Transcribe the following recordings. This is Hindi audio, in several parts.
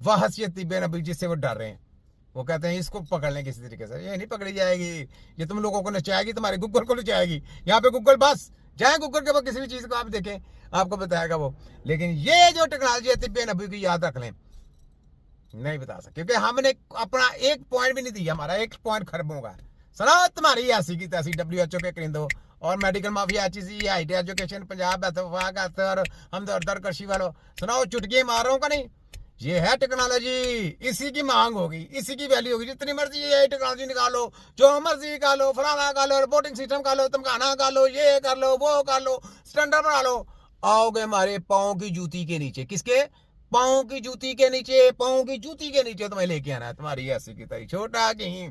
वह हसीयत तिब्बे नबी जिससे वो डर रहे हैं। वो कहते हैं इसको पकड़ लें किसी तरीके से, ये नहीं पकड़ी जाएगी, ये तुम लोगों को नचाएगी, तुम्हारे गूगल को नचाएगी। यहाँ पे गूगल बस जाए गूगल के ऊपर किसी भी चीज़ को आप देखें, आपको बताएगा वो। लेकिन ये जो टेक्नोलॉजी है तिब्बे नबी की, याद रख लें, नहीं बता सकते, क्योंकि हमने अपना एक पॉइंट भी नहीं दिया, हमारा एक पॉइंट खरबों का। सुनाओ तुम्हारी ऐसी की तैसी WHO के करिंदो और medical mafia HEC, high education, Punjab और हम दर कृषि वालों, सुनाओ चुटकी मारो का नहीं। ये है टेक्नोलॉजी, इसी की मांग होगी, इसी की वैल्यू होगी। जितनी मर्जी ये टेक्नोलॉजी निकालो, जो मर्जी निकालो, फलाना कर लो, रिपोर्टिंग सिस्टम कर लो, तमखाना कर लो, ये कर लो, वो कर लो, स्टैंडर्ड बना लो, आओगे हमारे पाँव की जूती के नीचे। किसके पाँव की जूती के नीचे? पाँव की जूती के नीचे तुम्हें लेके आना है, तुम्हारी ऐसी की तरी छोटा की।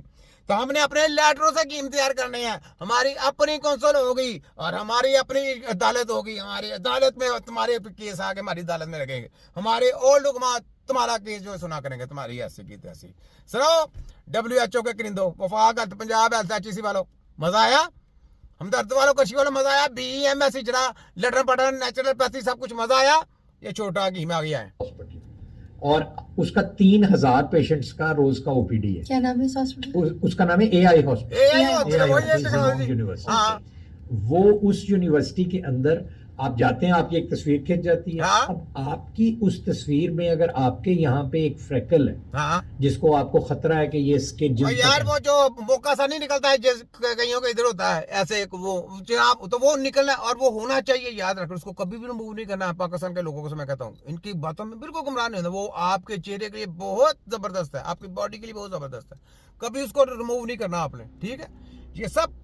तो हमने अपने लेटरों से गेम तैयार करने हैं, हमारी अपनी कौंसल होगी और हमारी अपनी अदालत होगी। हमारी अदालत में तुम्हारे केस आके हमारी अदालत में लगेंगे, हमारे ओल्ड हुकूमत तुम्हारा केस जो सुना करेंगे, तुम्हारी ऐसी की तैसी। सुनो WHO के करिंदो, वफाक, पंजाब हेल्थ HEC वालों, मजा आया? हमदर्द वालों, कृषि वालों, मजा आया? BEMS इजरा, लटन पटन, नेचुरोपैथी, सब कुछ मजा आया? ये छोटा घी में आ गया है। और उसका 3000 पेशेंट्स का रोज का ओपीडी है। क्या नाम है इस हॉस्पिटल? उसका नाम है AI हॉस्पिटल यूनिवर्सिटी। हाँ। वो उस यूनिवर्सिटी के अंदर आप जाते हैं, आपकी एक तस्वीर खिंच जाती है। हाँ। अब आपकी उस तस्वीर में अगर आपके यहाँ पे एक फ्रेकल है, हाँ, जिसको आपको खतरा है कि ये स्किन यार वो जो मौका सा नहीं निकलता है, कईयों का इधर होता है ऐसे एक वो जनाब, तो वो निकलना और वो होना चाहिए। याद रखो, उसको कभी भी रिमूव नहीं करना है। पाकिस्तान के लोगों को मैं कहता हूँ, इनकी बातों में बिल्कुल गुमराह नहीं होता। वो आपके चेहरे के लिए बहुत जबरदस्त है, आपकी बॉडी के लिए बहुत जबरदस्त है, कभी उसको रिमूव नहीं करना आपने, ठीक है? ये सब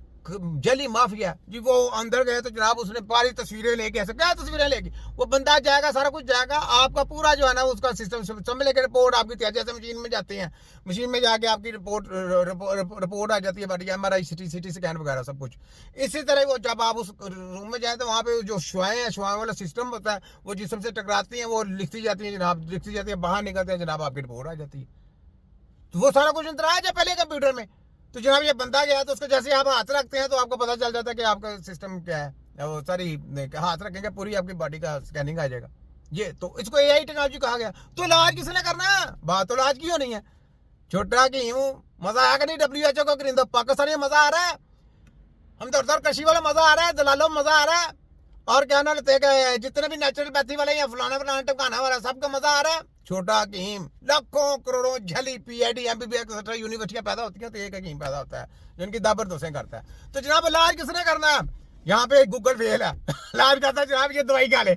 जली माफिया जी। वो अंदर गए तो जनाब उसने सारी तस्वीरें लेके, ऐसे क्या तस्वीरें लेके वो बंदा जाएगा, सारा कुछ जाएगा, आपका पूरा जो है ना उसका सिस्टम सब लेके रिपोर्ट आपकी जैसे मशीन में जाते हैं, मशीन में जाके आपकी रिपोर्ट आ जाती है, बढ़िया MRI CT स्कैन वगैरह सब कुछ। इसी तरह वो जब आप उस रूम में जाए तो वहाँ पे जो शुआएं हैं, शुआएं वाला सिस्टम होता है, वो जिसम से टकराती हैं, वो लिखती जाती है जनाब, लिखती जाती है, बाहर निकलते हैं जनाब, आपकी रिपोर्ट आ जाती है। तो वो सारा कुछ अंदर आ जाए पहले कंप्यूटर में। तो जनाब ये बंदा गया तो उसको जैसे आप हाथ रखते हैं तो आपको पता चल जाता है कि आपका सिस्टम क्या है। वो सारी हाथ रखेंगे, पूरी आपकी बॉडी का स्कैनिंग आ जाएगा। ये तो इसको AI टेक्नोलॉजी कहा गया। तो इलाज किसने करना है? बात तो इलाज की हो नहीं है। छोटा की यूं मजा आया कि नहीं? WHO को करिंदो पाकिस्तानी मजा आ रहा है, हम तो कृषि वाला मजा आ रहा है, दलालों मजा आ रहा है, और क्या ना लेते हैं जितने भी नेचुरोपैथी वाले या फलाना टपकाना वाला सबका मजा आ रहा है। छोटा हकीम लाखों करोड़ों झली PhD MBBS यूनिवर्सिटियां पैदा होती हैं, तो एक हकीम पैदा होता है जो इनकी दाबर दोसें करता है। तो जनाब इलाज किसने करना है? यहाँ पे गूगल फेल है, इलाज करता है जनाब ये दवाई खा ले,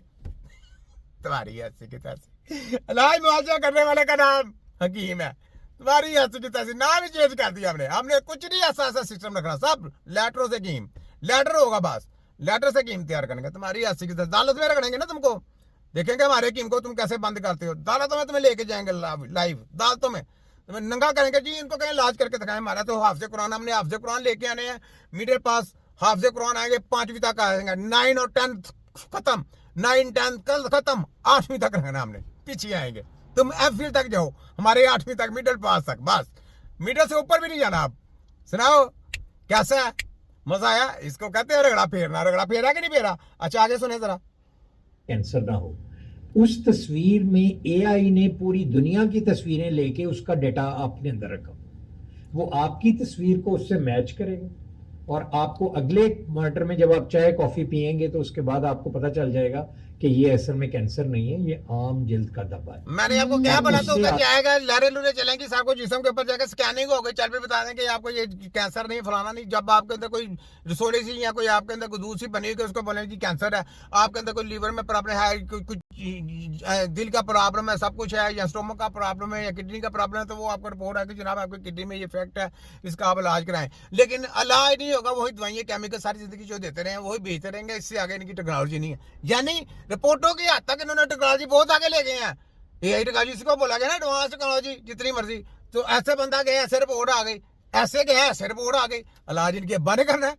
तुम्हारी ऐसी की तैसी। इलाज मुआवजा करने वाले का नाम हकीम है, तुम्हारी ऐसी की तैसी। नाम ही चेंज कर दिया हमने कुछ नहीं ऐसा सिस्टम रखना, सब लेटरों से हकीम, लेटर होगा बस, लेटर से हकीम तैयार करेंगे, तुम्हारी ऐसी की तैसी। अदालत में रखेंगे ना तुमको, देखेंगे हमारे हकीम को तुम कैसे बंद करते हो। अदालतों में तुम्हें लेके जाएंगे लाइव, अदालतों में तुम्हें नंगा करेंगे जी, इनको कहीं इलाज करके दिखाएं। हमारा तो हाफिज कुरान, हमने हाफिज कुरान लेके आने हैं, मेरे पास हाफिज कुरान आएंगे 5वीं तक आएंगे, 9 और 10 खत्म, 9 10 कल खत्म, 8वीं तक रखना हमने, पीछे आएंगे। तुम FPhil तक जाओ, हमारे 8वीं तक, मिडिल पास तक, बस मिडिल से ऊपर भी नहीं जाना। आप सुनाओ कैसा है? मजा आया? इसको कहते हैं रगड़ा फेरना। रगड़ा फेरा कि नहीं फेरा? अच्छा आगे सुने जरा। कैंसर ना हो। उस तस्वीर में AI ने पूरी दुनिया की तस्वीरें लेके उसका डेटा आपने अंदर रखा, वो आपकी तस्वीर को उससे मैच करेगा, और आपको अगले मॉनिटर में जब आप चाय कॉफी पिएंगे तो उसके बाद आपको पता चल जाएगा कि ये असल में कैंसर नहीं है, ये आम जल्द का धब्बा है। मैंने आपको क्या बोला, तो क्या आएगा, लहरे लुरे चलेंगी, सबको जिस्म के ऊपर जाकर स्कैनिंग हो गई, चल भी बता दें कि आपको ये कैंसर नहीं, फलाना नहीं। जब आपके अंदर कोई रसोली सी या कोई आपके अंदर कोई दूध सी बनी हुई, उसको बोलेंगे कैंसर है। आपके अंदर कोई लीवर में प्रॉब्लम है, कुछ दिल का प्रॉब्लम है, सब कुछ है, या स्टोमक का प्रॉब्लम है, या किडनी का प्रॉब्लम है, तो वो आपको रिपोर्ट है कि जनाब आपकी किडनी में ये इफेक्ट है, इसका आप इलाज कराएं। लेकिन इलाज नहीं होगा, वही दवाइयाँ केमिकल सारी जिंदगी जो देते रहे वही बेचते रहेंगे, इससे आगे इनकी टेक्नोलॉजी नहीं है। यानी रिपोर्टों की हद तक इन्होंने टेक्नोलॉजी बहुत आगे ले गए हैं। AI टेक्नोलॉजी इसको बोला गया ना एडवांस टेक्नोलॉजी, जितनी मर्जी। तो ऐसे बंदा गया, ऐसे रिपोर्ट आ गई, ऐसे गया, ऐसे रिपोर्ट आ गई, इलाज इनके बंद करना है।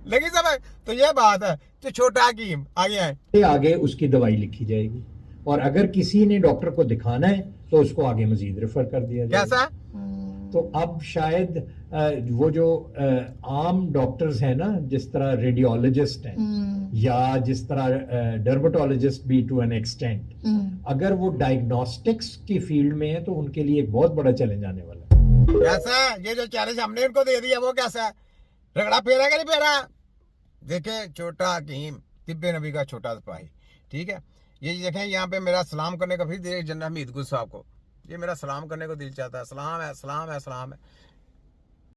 लगी समझ? तो ये बात है। तो छोटा हकीम आगे है, आगे उसकी दवाई लिखी जाएगी, और अगर किसी ने डॉक्टर को दिखाना है तो उसको आगे मजीद रेफर कर दिया जाएगा। कैसा तो अब शायद वो जो आम डॉक्टर्स हैं ना, जिस तरह रेडियोलॉजिस्ट हैं या जिस तरह डर्मेटोलॉजिस्ट भी टू एन एक्सटेंट, अगर वो डायग्नोस्टिक्स की फील्ड में है तो उनके लिए एक बहुत बड़ा चैलेंज आने वाला है। कैसा है ये जो चैलेंज हमने इनको दे दिया, वो कैसा है? रगड़ा फेरा कि नहीं फेरा? देखे छोटा हकीम, तिब्बे नबी का छोटा सिपाही, ठीक है। ये देखें यहाँ पे मेरा सलाम करने का, फिर जनरल हमीद गुल साहब को, ये मेरा सलाम करने को दिल चाहता है, सलाम है सलाम है सलाम है।